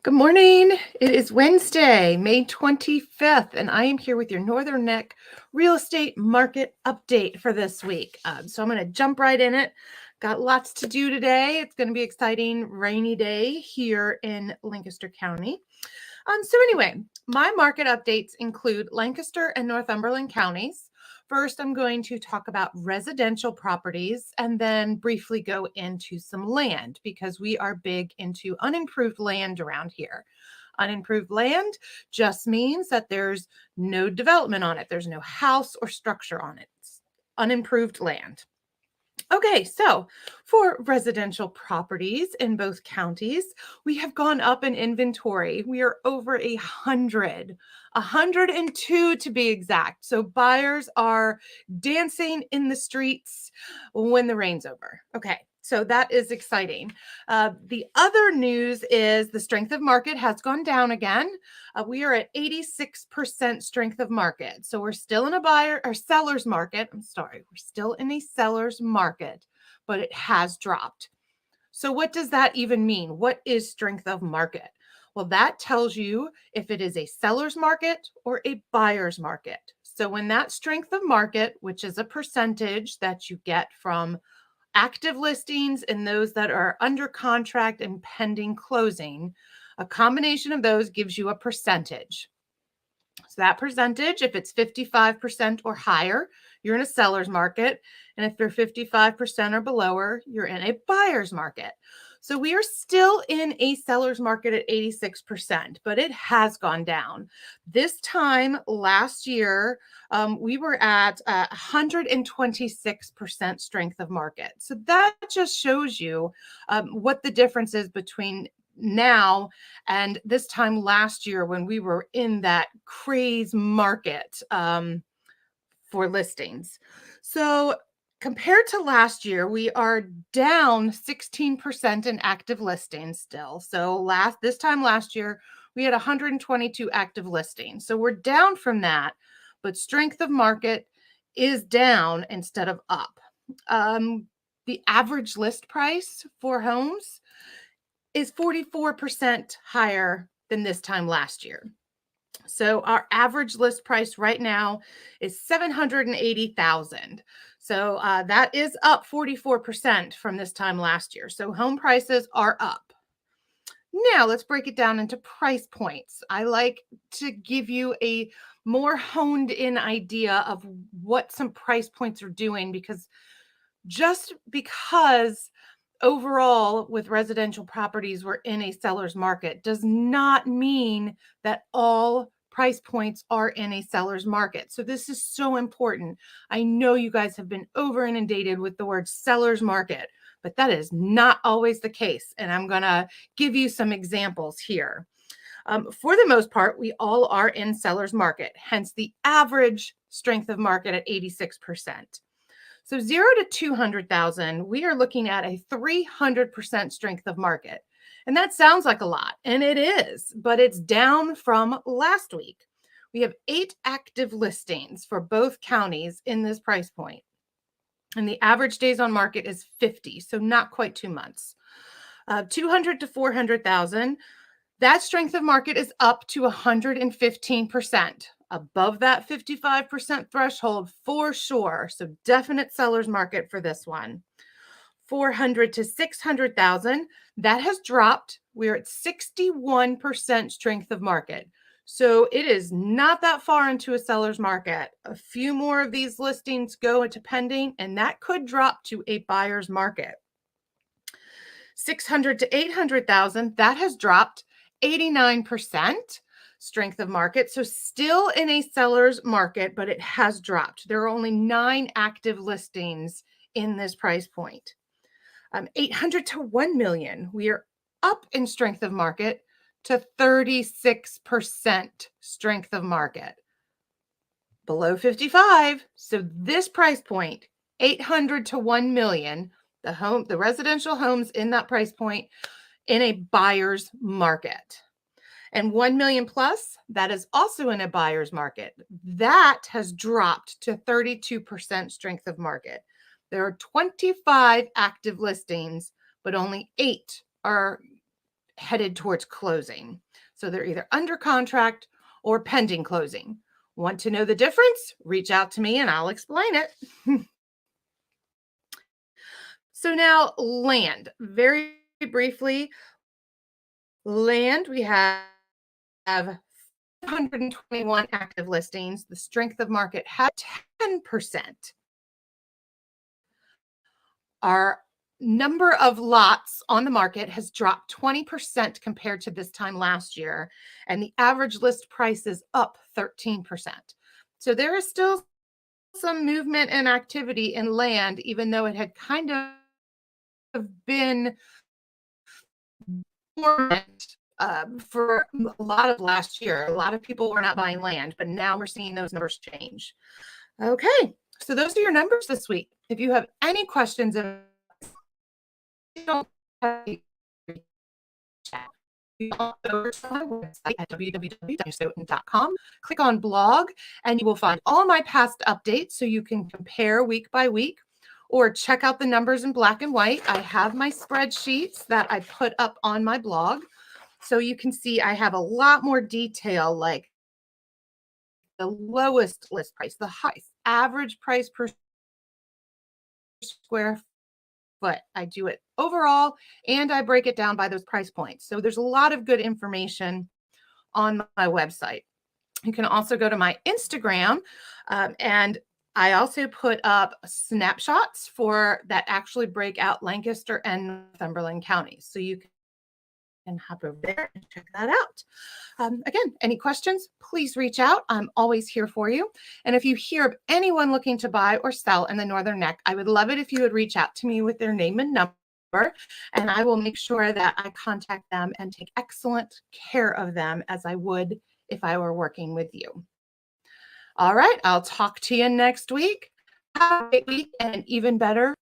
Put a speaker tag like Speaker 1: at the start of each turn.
Speaker 1: Good morning. It is Wednesday, May 25th, and I am here with your Northern Neck real estate market update for this week. So I'm going to jump right in it. Got lots to do today. It's going to be exciting rainy day here in Lancaster County. So anyway, my market updates include Lancaster and Northumberland counties. First, I'm going to talk about residential properties and then briefly go into some land because we are big into unimproved land around here. Unimproved land just means that there's no development on it. There's no house or structure on it. It's unimproved land. Okay, so for residential properties in both counties, we have gone up in inventory. We are over 102 to be exact. So buyers are dancing in the streets when the rain's over. Okay, so that is exciting. The other news is the strength of market has gone down again. We are at 86% strength of market. So we're still in a buyer or seller's market. We're still in a seller's market, but it has dropped. So what does that even mean? What is strength of market? Well, that tells you if it is a seller's market or a buyer's market. So when that strength of market, which is a percentage that you get from active listings and those that are under contract and pending closing, a combination of those gives you a percentage. So that percentage, if it's 55% or higher, you're in a seller's market. And if you're 55% or below, you're in a buyer's market. So we are still in a seller's market at 86%, but it has gone down. This time last year, we were at 126% strength of market. So that just shows you what the difference is between now and this time last year when we were in that craze market for listings. So compared to last year, we are down 16% in active listings still. So this time last year, we had 122 active listings. So we're down from that, but strength of market is down instead of up. The average list price for homes is 44% higher than this time last year. So our average list price right now is $780,000. So that is up 44% from this time last year. So home prices are up. Now let's break it down into price points. I like to give you a more honed in idea of what some price points are doing because overall, with residential properties, we're in a seller's market does not mean that all price points are in a seller's market. So this is so important. I know you guys have been over inundated with the word seller's market, but that is not always the case. And I'm going to give you some examples here. For the most part, we all are in seller's market, hence the average strength of market at 86%. So 0 to 200,000, we are looking at a 300% strength of market. And that sounds like a lot, and it is, but it's down from last week. We have 8 active listings for both counties in this price point. And the average days on market is 50, so not quite 2 months. 200 to 400,000, that strength of market is up to 115%. Above that 55% threshold for sure. So definite seller's market for this one. 400 to 600,000, that has dropped. We're at 61% strength of market. So it is not that far into a seller's market. A few more of these listings go into pending, and that could drop to a buyer's market. 600 to 800,000, that has dropped 89%. Strength of market. So still in a seller's market, but it has dropped. There are only 9 active listings in this price point. 800 to 1 million. We are up in strength of market to 36% strength of market. Below 55. So this price point, 800 to 1 million, the residential homes in that price point in a buyer's market. And 1 million plus, that is also in a buyer's market. That has dropped to 32% strength of market. There are 25 active listings, but only 8 are headed towards closing. So they're either under contract or pending closing. Want to know the difference? Reach out to me and I'll explain it. So now land, very briefly, land, we have 121 active listings. The strength of market has 10%. Our number of lots on the market has dropped 20% compared to this time last year, and the average list price is up 13%. So there is still some movement and activity in land, even though it had kind of been dormant for a lot of last year. A lot of people were not buying land, but now we're seeing those numbers change. Okay, so those are your numbers this week. If you have any questions, don't go over to my website at www.stoughton.com. Click on blog, and you will find all my past updates so you can compare week by week or check out the numbers in black and white. I have my spreadsheets that I put up on my blog. So you can see I have a lot more detail, like the lowest list price, the highest average price per square foot. I do it overall and I break it down by those price points. So there's a lot of good information on my website. You can also go to my Instagram and I also put up snapshots for that actually break out Lancaster and Northumberland counties. So you can hop over there and check that out. Again, any questions, please reach out. I'm always here for you. And if you hear of anyone looking to buy or sell in the Northern Neck, I would love it if you would reach out to me with their name and number, and I will make sure that I contact them and take excellent care of them as I would if I were working with you. All right, I'll talk to you next week. Have a great week and an even better